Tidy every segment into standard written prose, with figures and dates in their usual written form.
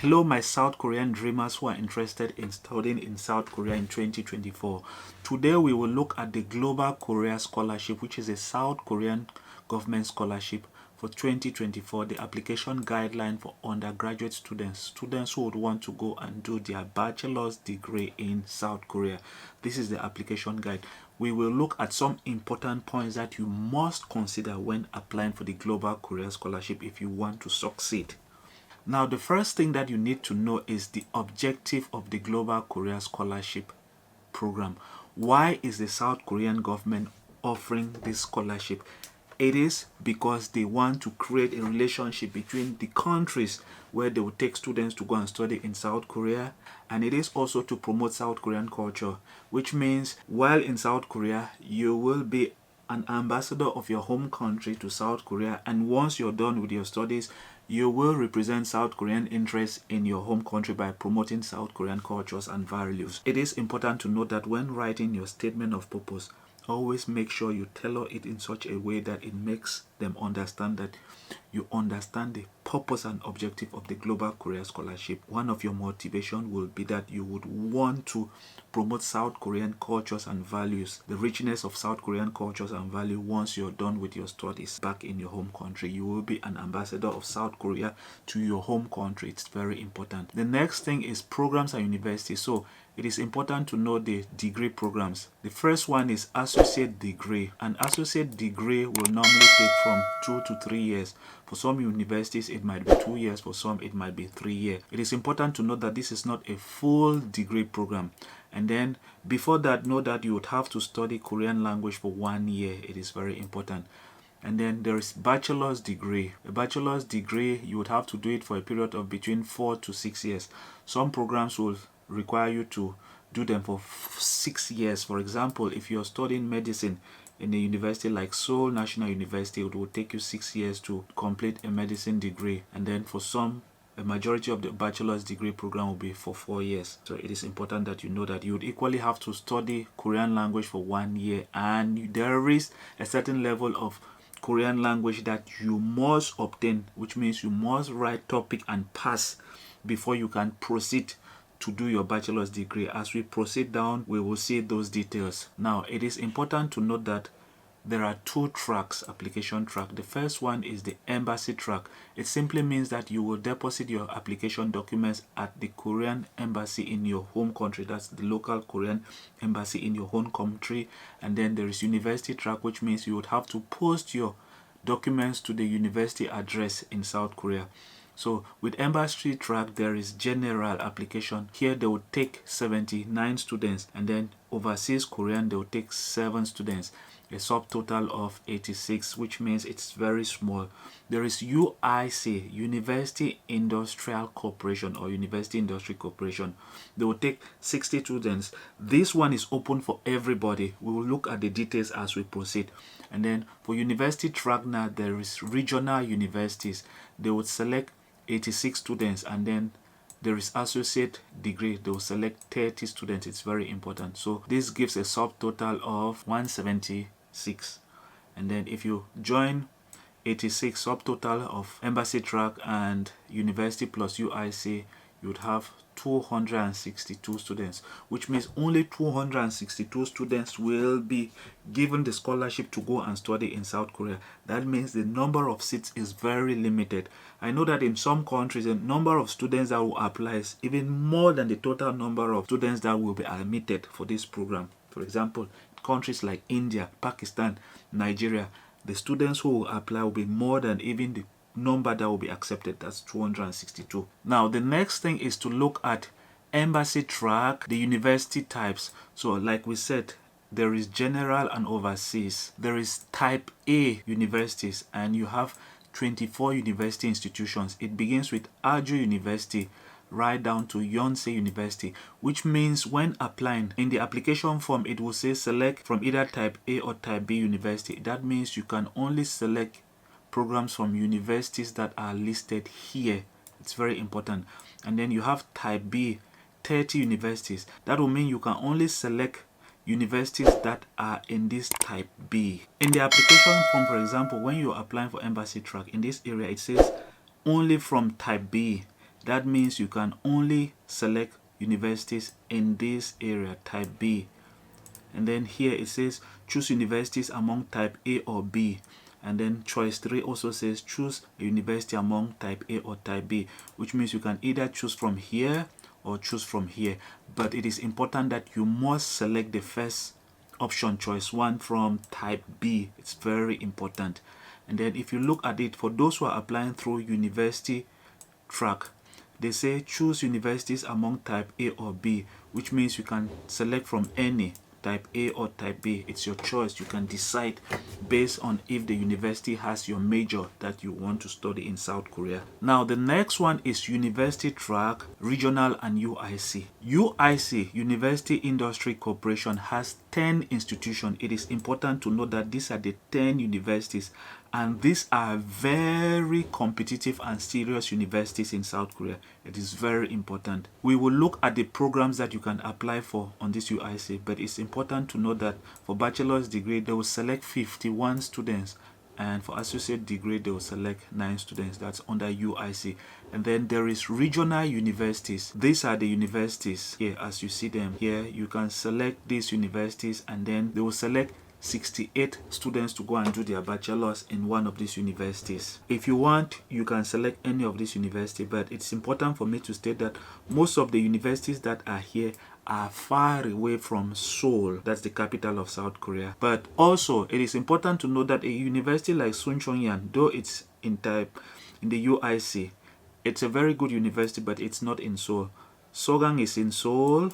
Hello, my South Korean dreamers who are interested in studying in South Korea in 2024. Today we will look at the Global Korea Scholarship, which is a South Korean government scholarship for 2024, the application guideline for undergraduate students who would want to go and do their bachelor's degree in South Korea. This is the application guide. We will look at some important points that you must consider when applying for the Global Korea Scholarship if you want to succeed. Now, the first thing that you need to know is the objective of the Global Korea Scholarship Program. Why is the South Korean government offering this scholarship? It is because they want to create a relationship between the countries where they will take students to go and study in South Korea, and it is also to promote South Korean culture, which means while in South Korea, you will be an ambassador of your home country to South Korea, and once you're done with your studies, you will represent South Korean interests in your home country by promoting South Korean cultures and values. It is important to note that when writing your statement of purpose, always make sure you tailor it in such a way that it makes them understand that you understand the purpose and objective of the Global Korea Scholarship. One of your motivation will be that you would want to promote South Korean cultures and values, the richness of South Korean cultures and values. Once you're done with your studies back in your home country, you will be an ambassador of South Korea to your home country. It's very important. The next thing is programs and universities. So it is important to know the degree programs. The first one is associate degree. An associate degree will normally take from 2 to 3 years. For some universities, it might be 2 years. For some, it might be 3 years. It is important to note that this is not a full degree program. And then before that, know that you would have to study Korean language for 1 year. It is very important. And then there is bachelor's degree. A bachelor's degree, you would have to do it for a period of between 4 to 6 years. Some programs will require you to do them for 6 years. For example, if you're studying medicine in a university like Seoul National University, it will take you 6 years to complete a medicine degree. And then for some, a majority of the bachelor's degree program will be for 4 years. So it is important that you know that you would equally have to study Korean language for 1 year, and there is a certain level of Korean language that you must obtain, which means you must write topic and pass before you can proceed to do your bachelor's degree. As we proceed down, we will see those details. Now, it is important to note that there are 2 tracks, application track. The first one is the embassy track. It simply means that you will deposit your application documents at the Korean embassy in your home country. That's the local Korean embassy in your home country. And then there is university track, which means you would have to post your documents to the university address in South Korea. So with embassy track, there is general application. Here they will take 79 students, and then overseas Korean, they will take 7 students, a subtotal of 86, which means it's very small. There is UIC, University Industrial Corporation or University Industry Corporation. They will take 60 students. This one is open for everybody. We will look at the details as we proceed. And then for university track now, there is regional universities. They would select 86 students, and then there is associate degree. They will select 30 students. It's very important. So this gives a subtotal of 176. And then if you join 86 subtotal of embassy track and university plus UIC, you would have 262 students, which means only 262 students will be given the scholarship to go and study in South Korea. That means the number of seats is very limited. I know that in some countries, the number of students that will apply is even more than the total number of students that will be admitted for this program. For example, countries like India, Pakistan, Nigeria, the students who will apply will be more than even the number that will be accepted. That's 262. Now, the next thing is to look at embassy track, the university types. So like we said, there is general and overseas. There is type A universities, and you have 24 university institutions. It begins with Arju University right down to Yonsei University, which means when applying in the application form, it will say select from either type A or type B university. That means you can only select programs from universities that are listed here. It's very important. And then you have type B, 30 universities. That will mean you can only select universities that are in this type B. In the application form, for example, when you're applying for embassy track, in this area it says only from type B. That means you can only select universities in this area, type B. And then here it says choose universities among type A or B. And then choice 3 also says choose a university among type A or type B, which means you can either choose from here or choose from here. But it is important that you must select the first option, choice 1, from type B. It's very important. And then if you look at it, for those who are applying through university track, they say choose universities among type A or B, which means you can select from any type A or type B. It's your choice. You can decide based on if the university has your major that you want to study in South Korea. Now the next one is university track, regional and UIC. UIC, University Industry Corporation, has 10 institutions. It is important to note that these are the 10 universities, and these are very competitive and serious universities in South Korea. It is very important. We will look at the programs that you can apply for on this UIC, but it's important to note that for bachelor's degree, they will select 51 students, and for associate degree, they will select 9 students. That's under UIC. And then there is regional universities. These are the universities here, as you see them here. You can select these universities, and then they will select 68 students to go and do their bachelor's in one of these universities. If you want, you can select any of these universities, but it's important for me to state that most of the universities that are here are far away from Seoul, that's the capital of South Korea. But also, it is important to know that a university like Suncheonyan, though it's in the UIC, it's a very good university, but it's not in Seoul. Sogang is in Seoul.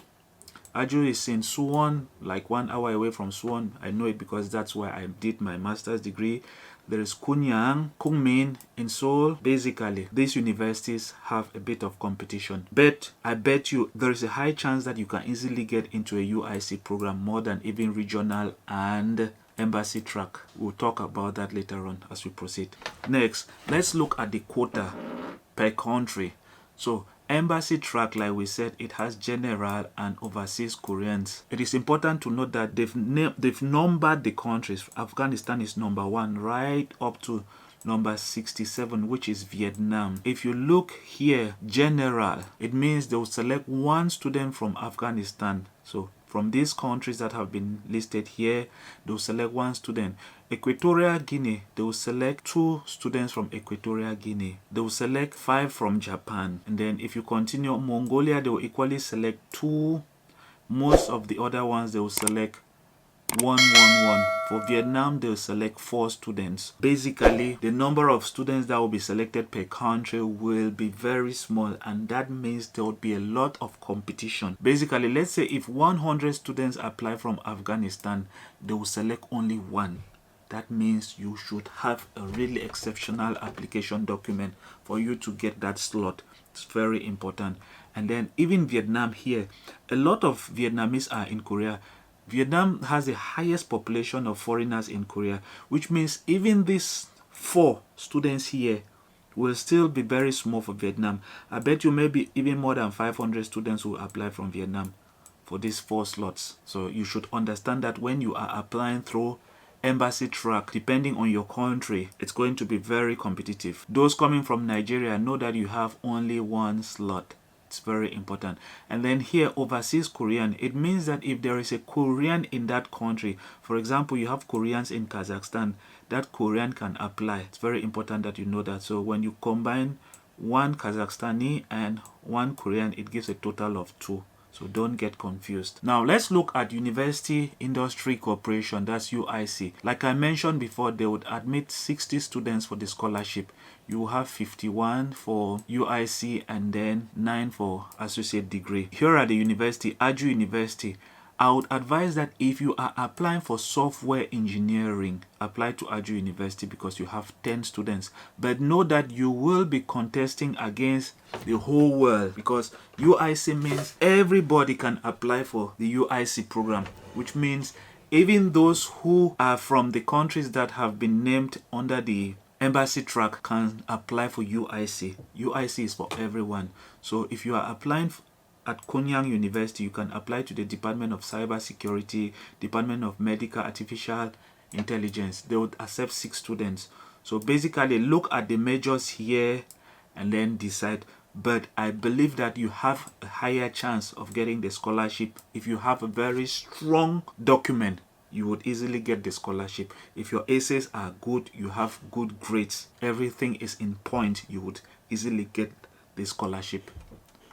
Aju is in Suwon, like 1 hour away from Suwon. I know it because that's where I did my master's degree. There is Kunyang, Kungmin in Seoul. Basically, these universities have a bit of competition. But I bet you there is a high chance that you can easily get into a UIC program more than even regional and embassy track. We'll talk about that later on as we proceed. Next, let's look at the quota per country. So embassy track, like we said, it has general and overseas Koreans. It is important to note that they've numbered the countries. Afghanistan is number 1 right up to number 67, which is Vietnam. If you look here, general, it means they will select 1 student from Afghanistan. So from these countries that have been listed here, they will select 1 student. Equatorial Guinea, they will select 2 students from Equatorial Guinea. They will select 5 from Japan. And then if you continue, Mongolia, they will equally select 2. Most of the other ones, they will select 1. For Vietnam, they'll select 4 students. Basically, the number of students that will be selected per country will be very small, and that means there will be a lot of competition. Basically, let's say if 100 students apply from Afghanistan, they will select only 1. That means you should have a really exceptional application document for you to get that slot. It's very important. And then even Vietnam here, a lot of Vietnamese are in Korea. Vietnam has the highest population of foreigners in Korea, which means even these 4 students here will still be very small for Vietnam. I bet you maybe even more than 500 students will apply from Vietnam for these 4 slots. So you should understand that when you are applying through embassy track, depending on your country, it's going to be very competitive. Those coming from Nigeria, know that you have only 1 slot. It's very important. And then here, overseas Korean, it means that if there is a Korean in that country, for example, you have Koreans in Kazakhstan, that Korean can apply. It's very important that you know that. So when you combine 1 Kazakhstani and 1 Korean, it gives a total of 2. So don't get confused. Now let's look at University Industry Corporation, that's UIC. Like I mentioned before, they would admit 60 students for the scholarship. You have 51 for UIC and then 9 for associate degree. Here at the university, Aju University, I would advise that if you are applying for software engineering, apply to Aju University because you have 10 students. But know that you will be contesting against the whole world, because UIC means everybody can apply for the UIC program, which means even those who are from the countries that have been named under the embassy track can apply for UIC. UIC is for everyone. So if you are applying at Kunyang University, you can apply to the Department of Cybersecurity, Department of Medical Artificial Intelligence. They would accept 6 students. So basically, look at the majors here and then decide. but I believe that you have a higher chance of getting the scholarship if you have a very strong document. You would easily get the scholarship. If your essays are good, you have good grades, everything is in point, you would easily get the scholarship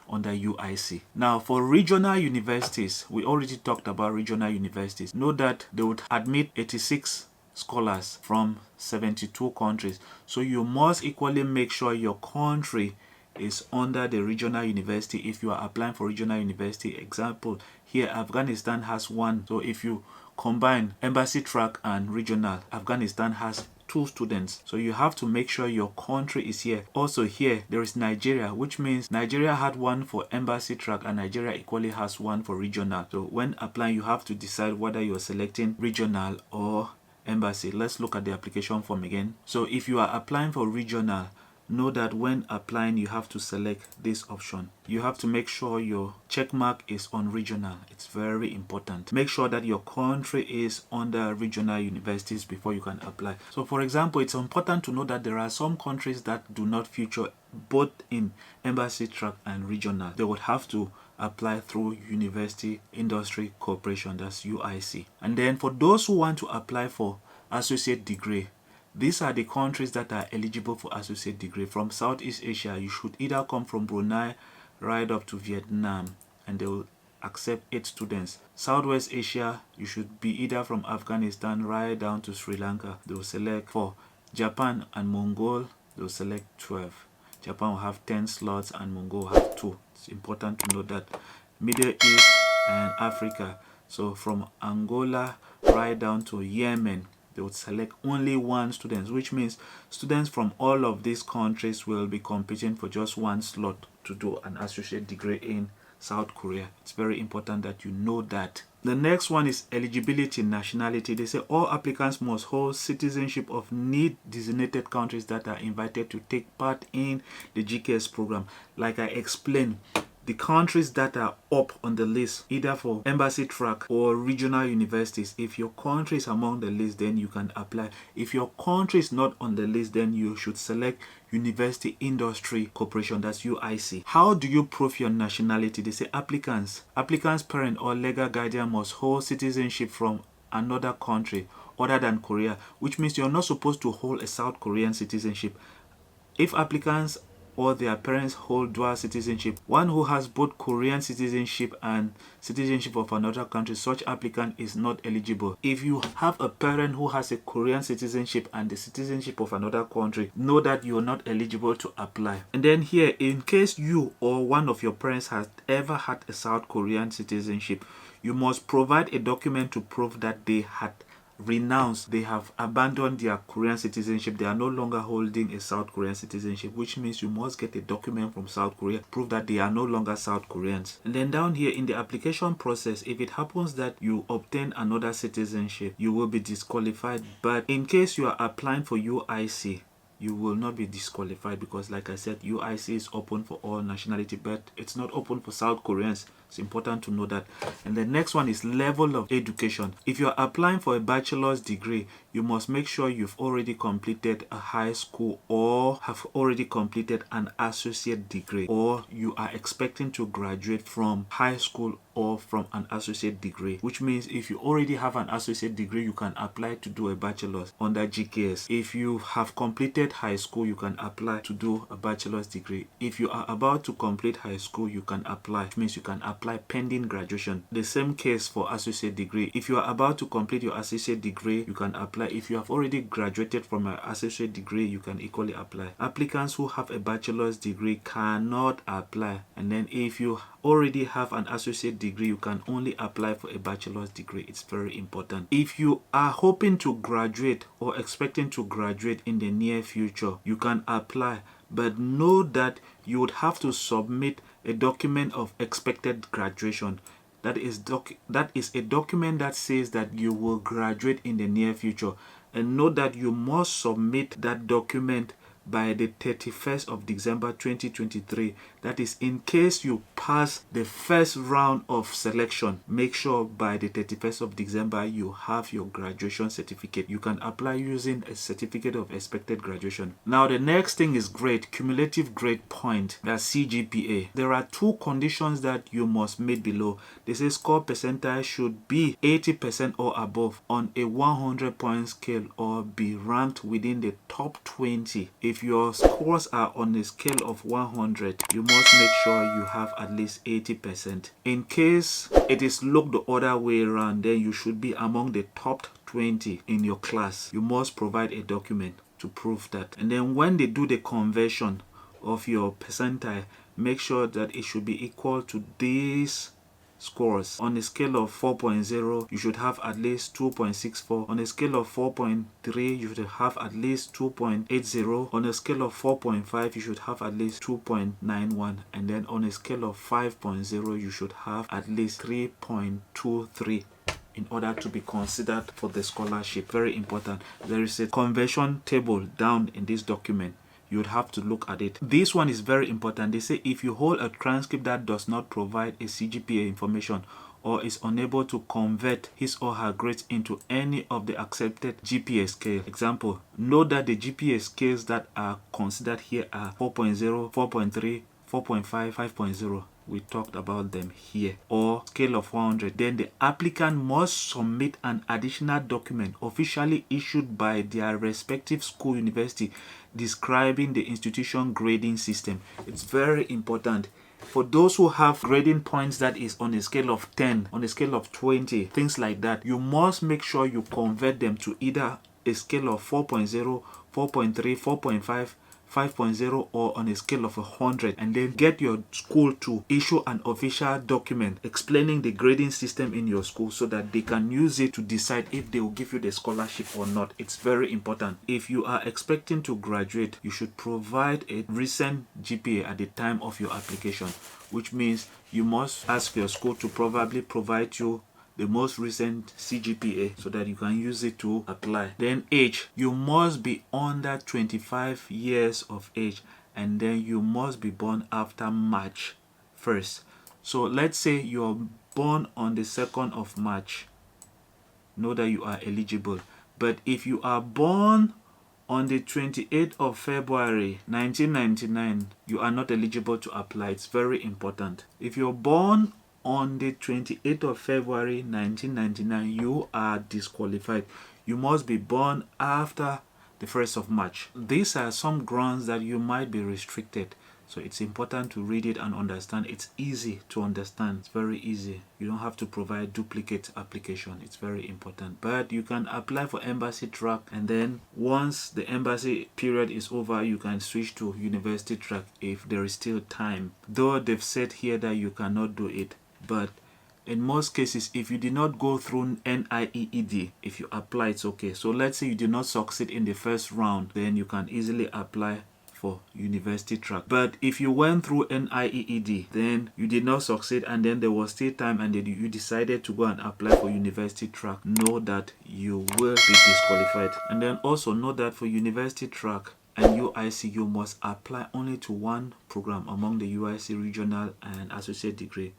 under UIC. Now for regional universities, we already talked about regional universities. Know that they would admit 86 scholars from 72 countries. So you must equally make sure your country is under the regional university if you are applying for regional university. Example, here Afghanistan has one. So if you combine embassy track and regional, Afghanistan has 2 students. So you have to make sure your country is here. Also here there is Nigeria, which means Nigeria had one for embassy track and Nigeria equally has one for regional. So when applying, you have to decide whether you're selecting regional or embassy. Let's look at the application form again. So if you are applying for regional, know that when applying you have to select this option. You have to make sure your check mark is on regional. It's very important. Make sure that your country is under regional universities before you can apply. So for example, it's important to know that there are some countries that do not feature both in embassy track and regional. They would have to apply through University Industry Corporation, that's UIC. And then for those who want to apply for associate degree, these are the countries that are eligible for associate degree. From Southeast Asia, you should either come from Brunei right up to Vietnam, and they will accept 8 students. Southwest Asia, you should be either from Afghanistan right down to Sri Lanka. They will select 4. Japan and Mongol, they will select 12. Japan will have 10 slots and Mongol will have 2. It's important to know that. Middle East and Africa, so from Angola right down to Yemen, they would select only 1 student, which means students from all of these countries will be competing for just 1 slot to do an associate degree in South Korea. It's very important that you know that. The next one is eligibility, nationality. They say all applicants must hold citizenship of need designated countries that are invited to take part in the GKS program. Like I explained, the countries that are up on the list, either for embassy track or regional universities, if your country is among the list, then you can apply. If your country is not on the list, then you should select University Industry Corporation, that's UIC. How do you prove your nationality? They say applicants parent or legal guardian must hold citizenship from another country other than Korea, which means you're not supposed to hold a South Korean citizenship. If applicants or their parents hold dual citizenship, one who has both Korean citizenship and citizenship of another country, such applicant is not eligible. If you have a parent who has a Korean citizenship and the citizenship of another country, know that you are not eligible to apply. And then here, in case you or one of your parents has ever had a South Korean citizenship, you must provide a document to prove that they had renounced, they have abandoned their Korean citizenship, they are no longer holding a South Korean citizenship, which means you must get a document from South Korea prove that they are no longer South Koreans. And then down here in the application process, if it happens that you obtain another citizenship, you will be disqualified. But in case you are applying for UIC, you will not be disqualified, because like I said, UIC is open for all nationality, but it's not open for South Koreans. It's important to know that. And the next one is level of education. If you're applying for a bachelor's degree, you must make sure you've already completed a high school or have already completed an associate degree, or you are expecting to graduate from high school or from an associate degree, which means if you already have an associate degree, you can apply to do a bachelor's under GKS. If you have completed high school, you can apply to do a bachelor's degree. If you are about to complete high school, you can apply, which means you can apply pending graduation. The same case for associate degree. If you are about to complete your associate degree, you can apply. If you have already graduated from an associate degree, you can equally apply. Applicants who have a bachelor's degree cannot apply. And then if you already have an associate degree, you can only apply for a bachelor's degree. It's very important. If you are hoping to graduate or expecting to graduate in the near future, you can apply, but know that you would have to submit a document of expected graduation. That is a document that says that you will graduate in the near future, and know that you must submit that document by the 31st of December 2023. That is, in case you pass the first round of selection, make sure by the 31st of December you have your graduation certificate. You can apply using a certificate of expected graduation. Now the next thing is grade, cumulative grade point, that's CGPA. There are two conditions that you must meet below. They say score percentile should be 80% or above on a 100 point scale or be ranked within the top 20. If your scores are on a scale of 100, you must make sure you have at least 80%. In case it is looked the other way around, then you should be among the top 20 in your class. You must provide a document to prove that. And then when they do the conversion of your percentile, make sure that it should be equal to these scores. On a scale of 4.0, you should have at least 2.64. On a scale of 4.3, you should have at least 2.80. On a scale of 4.5, you should have at least 2.91. And then on a scale of 5.0, you should have at least 3.23 in order to be considered for the scholarship. Very important. There is a conversion table down in this document. You would have to look at it. This one is very important. They say if you hold a transcript that does not provide a CGPA information or is unable to convert his or her grades into any of the accepted GPA scale. Example, note that the GPA scales that are considered here are 4.0, 4.3, 4.5, 5.0. We talked about them here, or scale of 100. Then the applicant must submit an additional document officially issued by their respective school university describing the institution grading system. It's very important. For those who have grading points that is on a scale of 10, on a scale of 20, things like that, you must make sure you convert them to either a scale of 4.0, 4.3, 4.5, 5.0 or on a scale of 100, and then get your school to issue an official document explaining the grading system in your school so that they can use it to decide if they will give you the scholarship or not. It's very important. If you are expecting to graduate, you should provide a recent GPA at the time of your application, which means you must ask your school to probably provide you the most recent CGPA so that you can use it to apply. Then age, you must be under 25 years of age, and then you must be born after March 1st. So let's say you're born on the 2nd of March. Know that you are eligible. But if you are born on the 28th of February 1999, you are not eligible to apply. It's very important. If you're born on the 28th of February 1999, you are disqualified. You must be born after the 1st of March. These are some grounds that you might be restricted. So it's important to read it and understand. It's easy to understand. It's very easy. You don't have to provide duplicate application. It's very important. But you can apply for embassy track, and then once the embassy period is over, you can switch to university track if there is still time. Though they've said here that you cannot do it. But in most cases, if you did not go through NIEED, if you apply, it's okay. So let's say you did not succeed in the first round, then you can easily apply for university track. But if you went through NIEED, then you did not succeed, and then there was still time, and then you decided to go and apply for university track, know that you will be disqualified. And then also know that for university track and UIC, you must apply only to one program among the UIC regional and associate degree.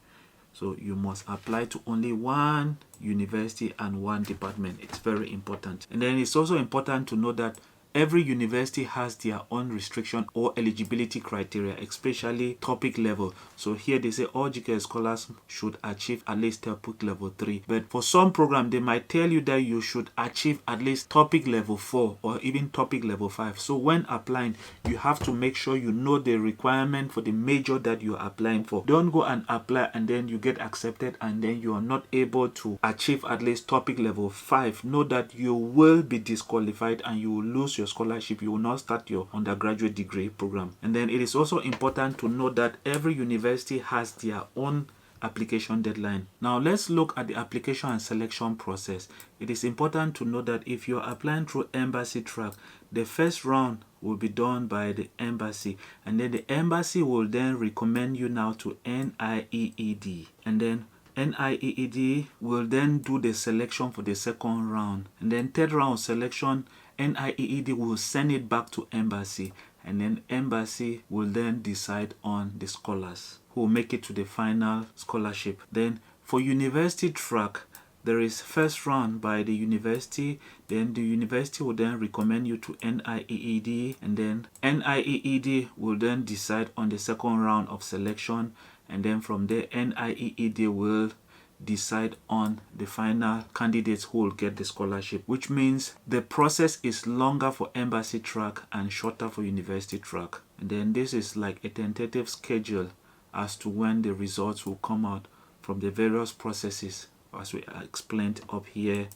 So you must apply to only one university and one department. It's very important. And then it's also important to know that every university has their own restriction or eligibility criteria, especially topic level. So here they say all GKS scholars should achieve at least topic level 3. But for some program, they might tell you that you should achieve at least topic level 4 or even topic level 5. So when applying, you have to make sure you know the requirement for the major that you are applying for. Don't go and apply and then you get accepted and then you are not able to achieve at least topic level 5. Know that you will be disqualified and you will lose your scholarship. You will not start your undergraduate degree program. And then it is also important to know that every university has their own application deadline. Now let's look at the application and selection process. It is important to know that if you're applying through embassy track, the first round will be done by the embassy, and then the embassy will then recommend you now to NIEED, and then NIEED will then do the selection for the second round, and then third round selection NIEED will send it back to embassy, and then embassy will then decide on the scholars who will make it to the final scholarship. Then for university track, there is first round by the university, then the university will then recommend you to NIEED, and then NIEED will then decide on the second round of selection, and then from there NIEED will decide on the final candidates who will get the scholarship, which means the process is longer for embassy track and shorter for university track. And then this is like a tentative schedule as to when the results will come out from the various processes, as we explained up here,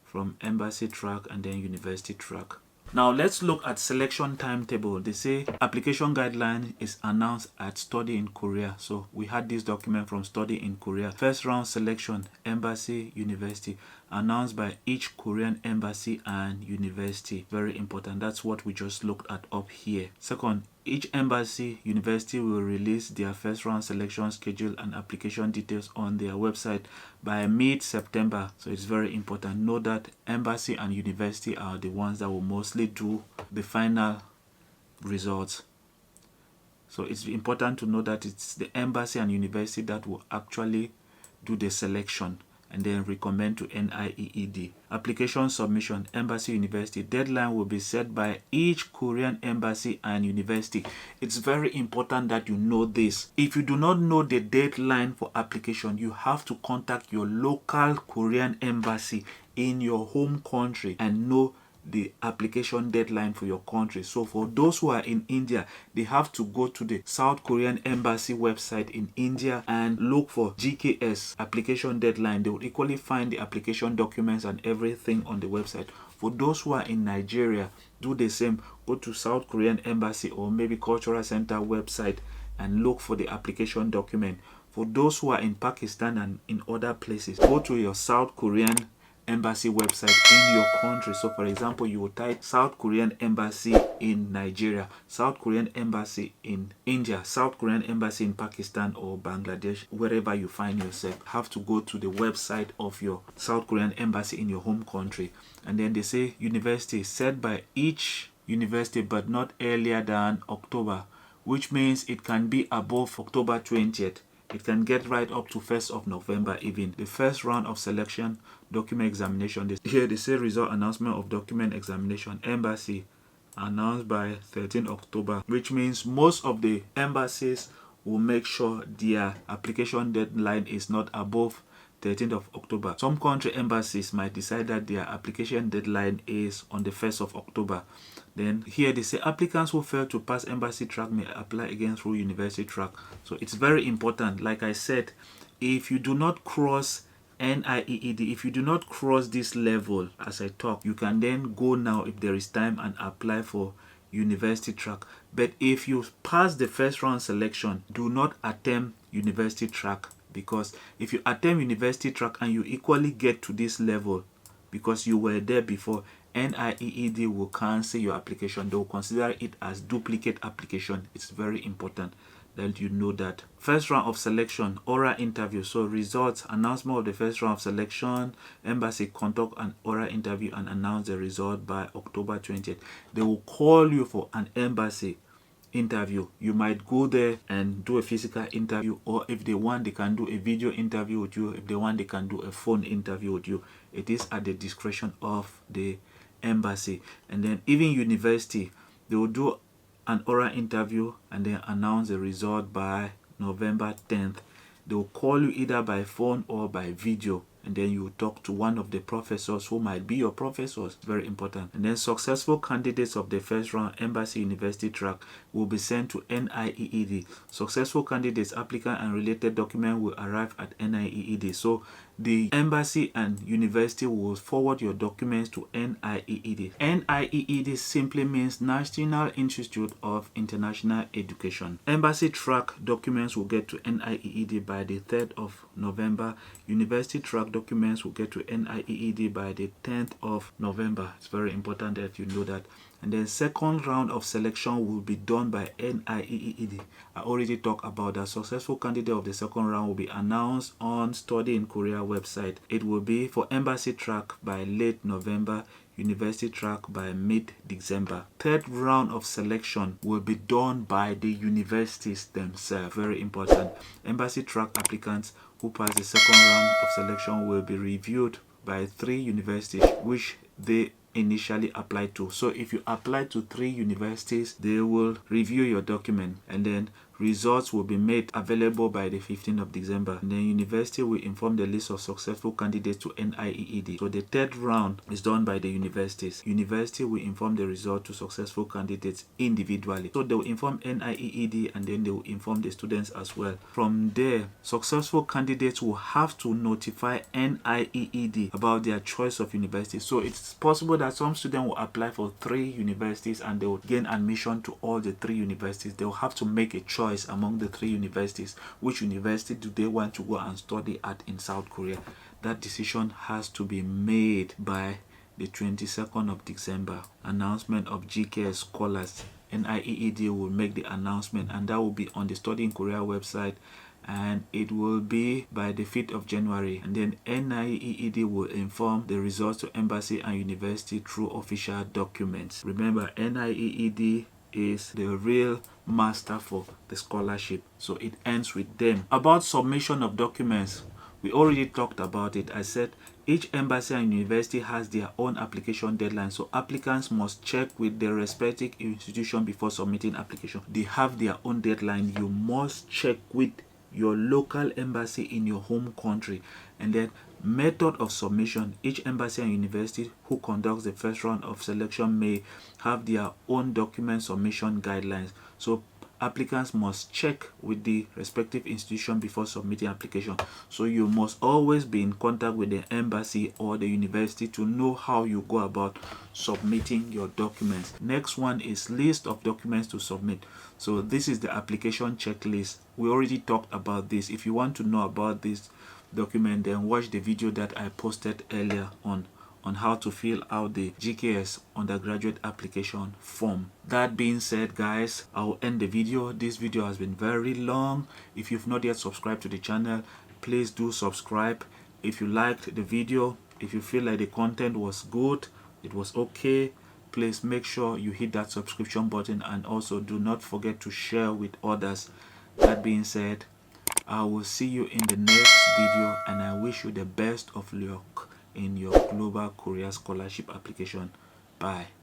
from embassy track and then university track. Now let's look at selection timetable. They say application guideline is announced at Study in Korea. So we had this document from Study in Korea. First round selection, embassy, university, announced by each Korean embassy and university. Very important. That's what we just looked at up here. Second, each embassy, university will release their first round selection schedule and application details on their website by mid-September. So it's very important. Know that embassy and university are the ones that will mostly do the final results. So it's important to know that it's the embassy and university that will actually do the selection and then recommend to NIEED. Application submission, embassy, university. Deadline will be set by each Korean embassy and university. It's very important that you know this. If you do not know the deadline for application, you have to contact your local Korean embassy in your home country and know the application deadline for your country. So for those who are in India, they have to go to the South Korean embassy website in India and look for GKS application deadline. They will equally find the application documents and everything on the website. For those who are in Nigeria, do the same. Go to South Korean embassy or maybe Cultural Center website and look for the application document. For those who are in Pakistan and in other places, go to your South Korean embassy website in your country. So for example, you will type South Korean embassy in Nigeria, South Korean embassy in India, South Korean embassy in Pakistan or Bangladesh. Wherever you find yourself, have to go to the website of your South Korean embassy in your home country. And then they say university, set by each university but not earlier than October, which means it can be above October 20th. It can get right up to 1st of November even. The first round of selection, document examination. Here they say result announcement of document examination, embassy, announced by 13 October, which means most of the embassies will make sure their application deadline is not above 13th of October. Some country embassies might decide that their application deadline is on the 1st of October. Then here they say applicants who fail to pass embassy track may apply again through university track. So it's very important. Like I said, if you do not cross NIEED, if you do not cross this level as I talk, you can then go now if there is time and apply for university track. But if you pass the first round selection, do not attempt university track, because if you attempt university track and you equally get to this level because you were there before, NIEED will cancel your application. They will consider it as duplicate application. It's very important that you know that. First round of selection, oral interview. So results, announcement of the first round of selection, embassy conduct an oral interview and announce the result by October 20th. They will call you for an embassy interview. You might go there and do a physical interview, or if they want, they can do a video interview with you. If they want, they can do a phone interview with you. It is at the discretion of the embassy. And then even university, they will do an oral interview and then announce the result by November 10th. They will call you either by phone or by video, and then you talk to one of the professors who might be your professors. Very important. And then successful candidates of the first round embassy university track will be sent to NIEED. Successful candidates, applicant and related document will arrive at NIEED. So the embassy and university will forward your documents to NIEED. NIEED simply means National Institute of International Education. Embassy track documents will get to NIEED by the 3rd of November. University track documents will get to NIEED by the 10th of November. It's very important that you know that. And then second round of selection will be done by NIEED. I already talked about that. Successful candidate of the second round will be announced on Study in Korea website. It will be for embassy track by late November, university track by mid-December. Third round of selection will be done by the universities themselves. Very important. Embassy track applicants who pass the second round of selection will be reviewed by 3 universities which they initially applied to. So if you apply to 3 universities, they will review your document, and then results will be made available by the 15th of December. And then university will inform the list of successful candidates to NIEED. So the third round is done by the universities. University will inform the result to successful candidates individually. So they will inform NIEED, and then they will inform the students as well. From there, successful candidates will have to notify NIEED about their choice of university. So it's possible that some students will apply for 3 universities and they will gain admission to all the 3 universities. They will have to make a choice among the 3 universities. Which university do they want to go and study at in South Korea? That decision has to be made by the 22nd of December. Announcement of GKS scholars. NIEED will make the announcement, and that will be on the Study in Korea website, and it will be by the 5th of January. And then NIEED will inform the results to embassy and university through official documents. Remember, NIEED is the real master for the scholarship, so it ends with them. About submission of documents, we already talked about it. I said each embassy and university has their own application deadline, so applicants must check with their respective institution before submitting application. They have their own deadline. You must check with your local embassy in your home country. And then method of submission, each embassy and university who conducts the first round of selection may have their own document submission guidelines. So applicants must check with the respective institution before submitting application. So you must always be in contact with the embassy or the university to know how you go about submitting your documents. Next one is list of documents to submit. So this is the application checklist. We already talked about this. If you want to know about this document, then watch the video that I posted earlier on how to fill out the GKS undergraduate application form. That being said, guys, I'll end the video. This video has been very long. If you've not yet subscribed to the channel, please do subscribe. If you liked the video, if you feel like the content was good, it was okay, please make sure you hit that subscription button, and also do not forget to share with others. That being said, I will see you in the next video, and I wish you the best of luck in your Global Korea Scholarship application. Bye.